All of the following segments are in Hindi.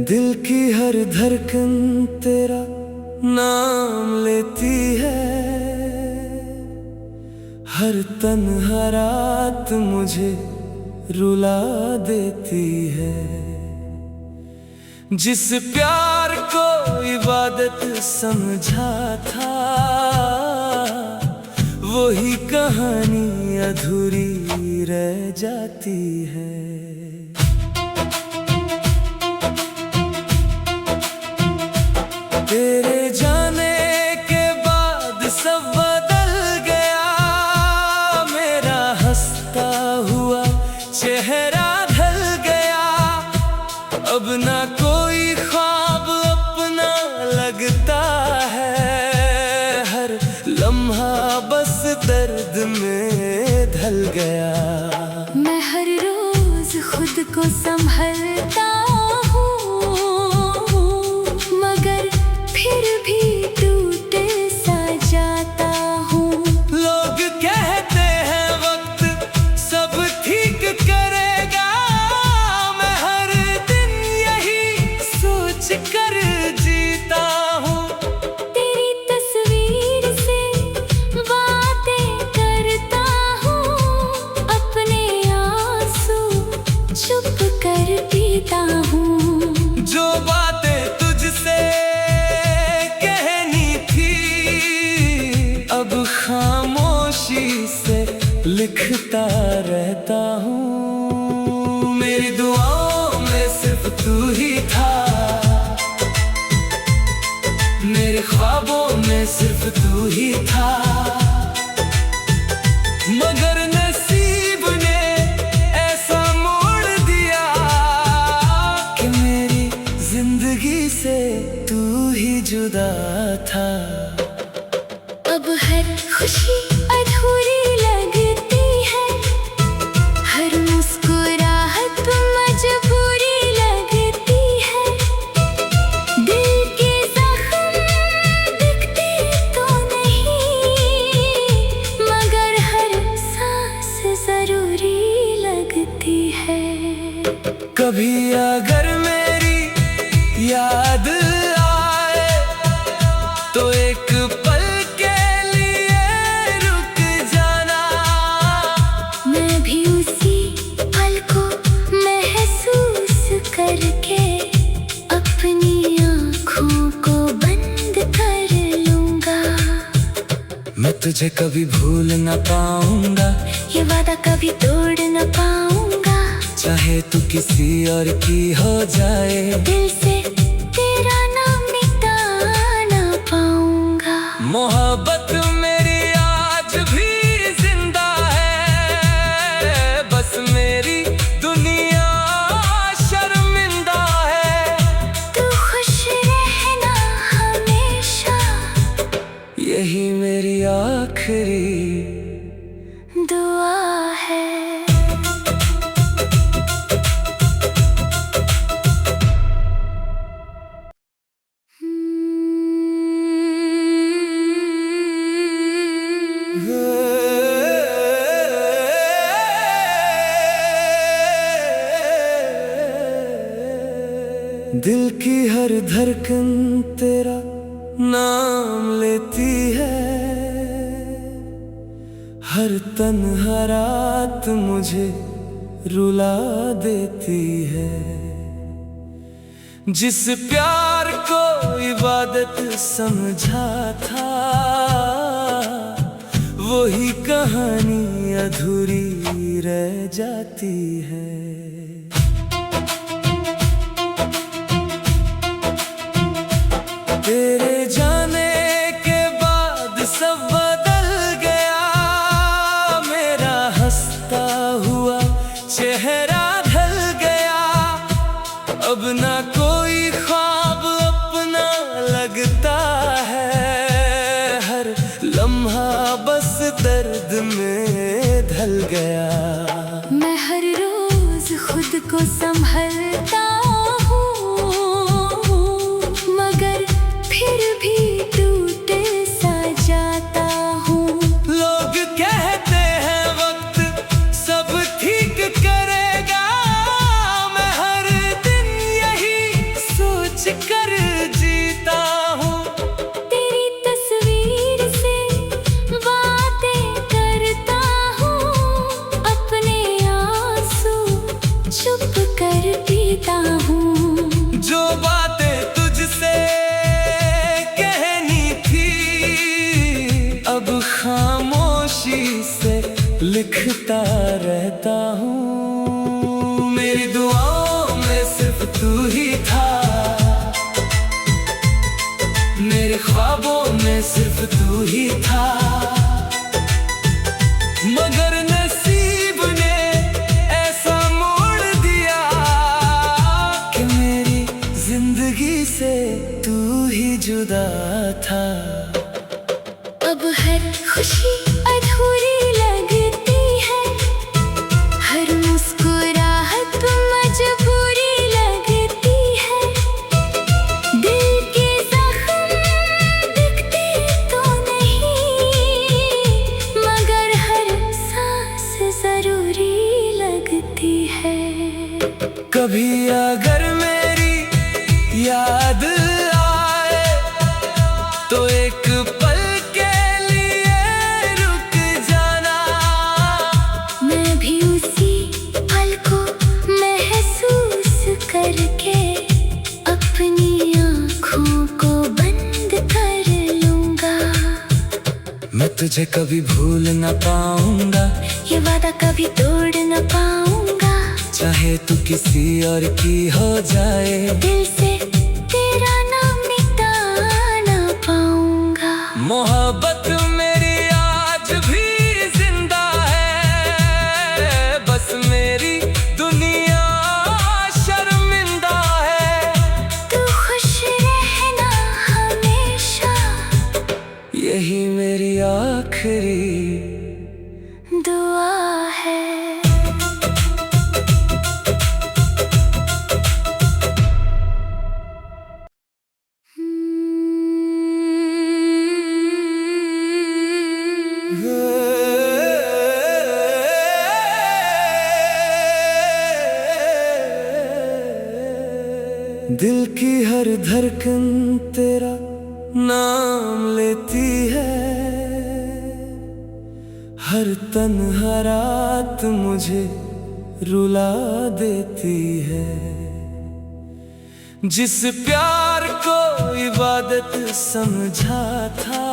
दिल की हर धड़कन तेरा नाम लेती है, हर तन्हा रात मुझे रुला देती है। जिस प्यार को इबादत समझा था, वही कहानी अधूरी रह जाती है। तेरे जाने के बाद सब बदल गया, मेरा हंसता हुआ चेहरा ढल गया। अब ना कोई ख्वाब अपना लगता है, हर लम्हा बस दर्द में ढल गया। मैं हर रोज खुद को संभलता फिर भी टूटे सा जाता हूँ। लोग कहते हैं वक्त सब ठीक करेगा, मैं हर दिन यही सोच कर जीता हूँ। तेरी तस्वीर से बातें करता हूँ, अपने आंसू चुप कर पीता हूँ। जो बातें तुझसे अब खामोशी से लिखता रहता हूँ। मेरी दुआओं में सिर्फ तू ही था, मेरे ख्वाबों में सिर्फ तू ही था। मगर नसीब ने ऐसा मोड़ दिया कि मेरी जिंदगी से तू ही जुदा था। अब हर खुशी अधूरी लगती है, हर मुस्कुराहट मजबूरी लगती है। दिल के जख्म दिखते तो नहीं, मगर हर सांस जरूरी लगती है। कभी अगर मेरी याद आए तो एक पल करके अपनी आँखों को बंद कर लूँगा। मैं तुझे कभी भूल न पाऊंगा, ये वादा कभी तोड़ न पाऊंगा। चाहे तू किसी और की हो जाए, दिल से तेरा नाम मिटा ना पाऊंगा। मोहब्बत मेरी आज भी जिंदा है, बस मेरी दुनिया यही मेरी आखिरी दुआ है। दिल की हर धड़कन तेरा नाम लेती है, हर तन्हा रात मुझे रुला देती है। जिस प्यार को इबादत समझा था, वही कहानी अधूरी रह जाती है। तेरे जाने के बाद सब बदल गया, मेरा हंसता हुआ चेहरा ढल गया। अब ना कोई ख्वाब अपना लगता है, हर लम्हा बस दर्द में ढल गया। मैं हर रोज सोच कर जीता हूँ। तेरी तस्वीर से बातें करता हूँ, अपने आंसू चुप कर पीता हूँ। जो बातें तुझसे कहनी थी अब खामोशी से लिखता रहता हूँ। मेरी दुआओं में सिर्फ तू ही था, मेरे ख्वाबों में सिर्फ तू ही था। मगर नसीब ने ऐसा मोड़ दिया कि मेरी जिंदगी से तू ही जुदा था। अब हर खुशी अधूरी लगती है, हर मुस्कुराहट मजबूरी लगती है। दिल के जख्म दिखते तो नहीं, मगर हर सांस जरूरी लगती है। कभी अगर मेरी याद आए तो एक पल के लिए रुक जाना। मैं भी उसी पल को महसूस करके अपनी आँखों को बंद कर लूँगा। मैं तुझे कभी भूल न पाऊंगा, ये वादा कभी तोड़ न पाऊंगा। चाहे तू किसी और की हो जाए, दिल से तेरा नाम मिटा ना पाऊंगा। मोहब्बत मेरी आज भी जिंदा है, बस मेरी दुनिया शर्मिंदा है। तू खुश रहना हमेशा, यही मेरी आखिरी दुआ है। दिल की हर धड़कन तेरा नाम लेती है, हर तन्हा रात मुझे रुला देती है। जिस प्यार को इबादत समझा था,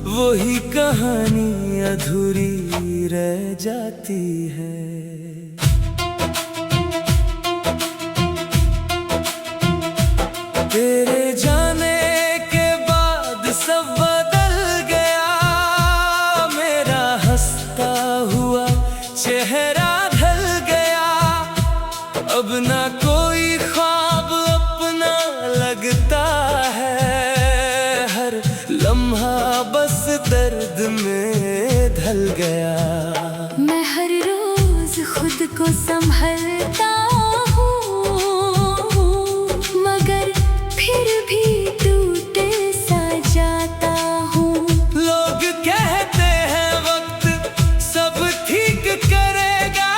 वही कहानी अधूरी रह जाती है। तेरे जाने के बाद सब बदल गया, मेरा हंसता हुआ चेहरा ढल गया। अब ना कोई ख्वाब अपना लगता है, हर लम्हा बस दर्द में ढल गया। मैं हर रोज खुद को संभलता हूँ, मगर फिर भी टूटे सा जाता हूँ। लोग कहते हैं वक्त सब ठीक करेगा,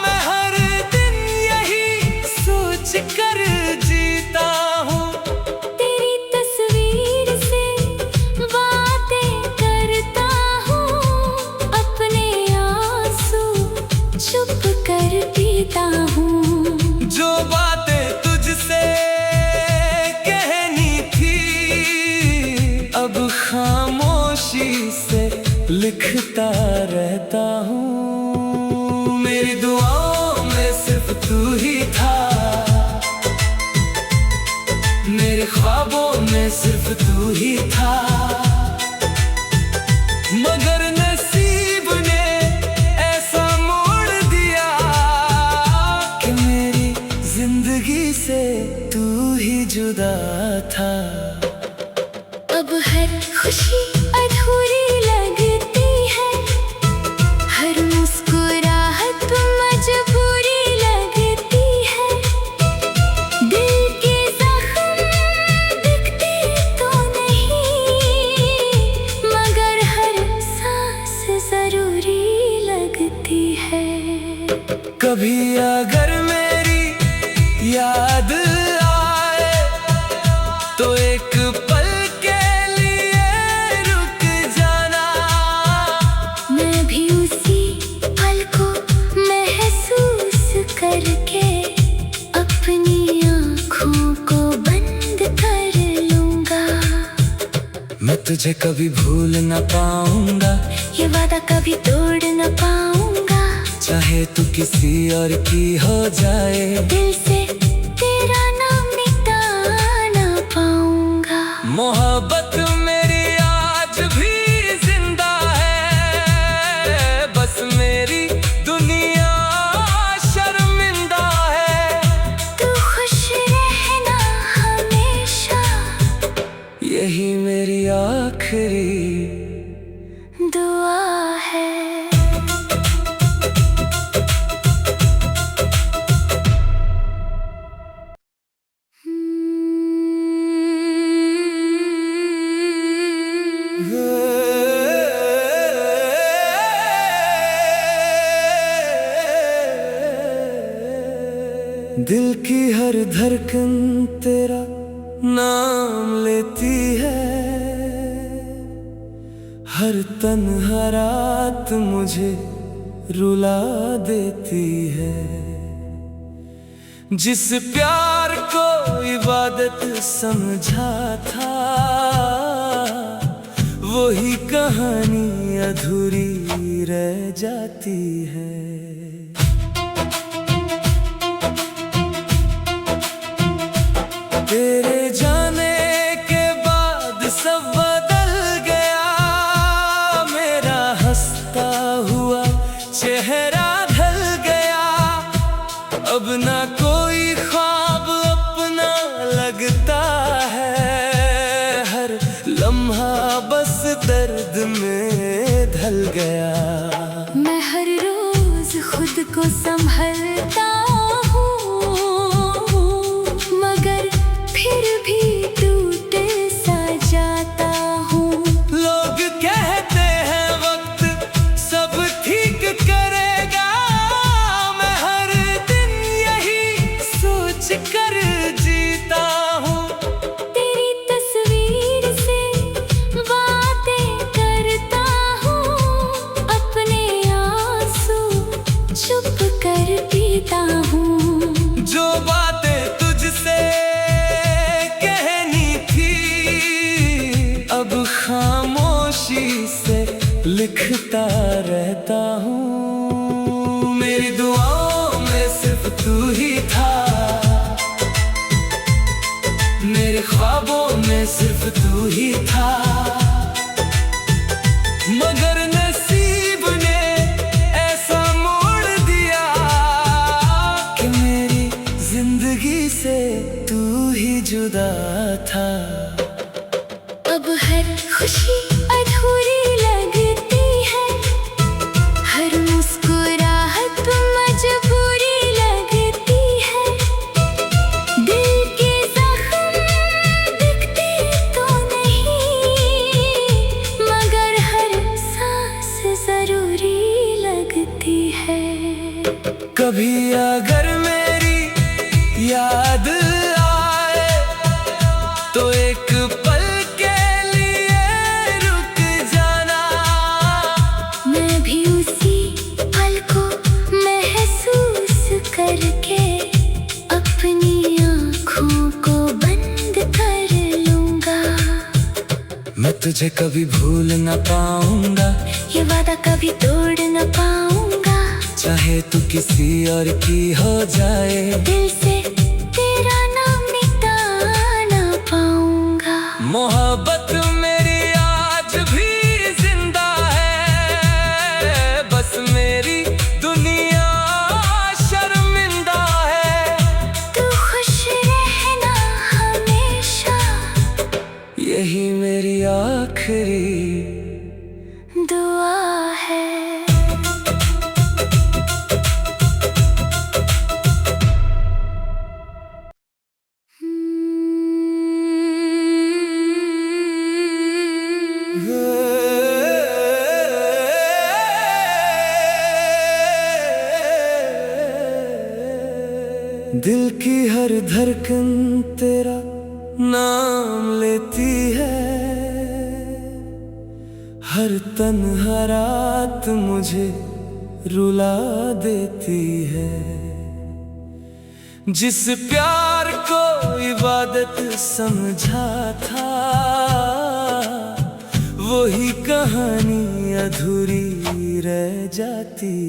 मैं हर दिन यही सोच कर जीता हूँ। तेरी तस्वीर से बातें करता हूँ, अपने आंसू चुप कर पीता हूँ। जो बातें तुझसे कहनी थी अब खामोशी से लिखता रहता हूँ। मेरी दुआओं में सिर्फ तू ही था, मेरे ख्वाबों में सिर्फ तू ही था। मगर नसीब ने ऐसा मोड़ दिया कि मेरी जिंदगी से तू ही जुदा था। अब हर खुशी अधूरी लगती है, हर मुस्कुराहट मजबूरी लगती है। दिल के जख्म दिखते तो नहीं, मगर हर सांस जरूरी लगती है। कभी अगर मेरी याद याद आए तो एक पल के लिए रुक जाना। मैं भी उसी पल को महसूस करके अपनी आँखों को बंद कर लूँगा। मैं तुझे कभी भूल न पाऊंगा, ये वादा कभी तोड़ न पाऊंगा। चाहे तू किसी और की हो जाए, दिल से तेरा नाम मिटा ना पाऊंगा। मोहब्बत मेरी आज भी जिंदा है, बस मेरी दुनिया शर्मिंदा है। तू खुश रहना हमेशा, यही मेरी आखिरी दुआ है। दिल की हर धड़कन तेरा नाम लेती है, हर तन्हा रात मुझे रुला देती है। जिस प्यार को इबादत समझा था, वही कहानी अधूरी रह जाती है। तेरे जाने के बाद सब बदल गया, मेरा हंसता हुआ चेहरा ढल गया। अब ना कोई ख्वाब अपना लगता है, हर लम्हा बस दर्द में ढल गया। मैं हर रोज खुद को संभलता फिर भी टूट सा जाता हूँ। लोग कहते हैं वक्त सब ठीक करेगा, मैं हर दिन यही सोच कर जीता हूँ। तेरी तस्वीर से बातें करता हूँ, अपने आंसू चुप कर पीता हूँ। जो बातें तुझसे अब खामोशी से लिखता रहता हूँ। मेरी दुआओं में सिर्फ तू ही था, मेरे ख्वाबों में सिर्फ तू ही था। मगर नसीब ने ऐसा मोड़ दिया कि मेरी जिंदगी से तू ही जुदा था। अब हर खुशी अधूरी लगती है, हर मुस्कुराहट मजबूरी लगती है। दिल के जख्म दिखते तो नहीं, मगर हर सांस जरूरी लगती है। कभी अगर मेरी याद आए तो एक पल करके अपनी आँखों को बंद कर लूँगा। मैं तुझे कभी भूल न पाऊंगा, ये वादा कभी तोड़ न पाऊंगा। चाहे तू किसी और की हो जाए, दिल से तेरा नाम मिटा ना पाऊंगा। मोहब्बत मेरी आज भी जिंदा है, बस मेरी दुनिया शर्मिंदा है। तू खुश रहना हमेशा, यही मेरी आखिरी दुआ है। दिल की हर धड़कन तेरा नाम लेती है, हर तन्हा रात मुझे रुला देती है। जिस प्यार को इबादत समझा था, वही कहानी अधूरी रह जाती।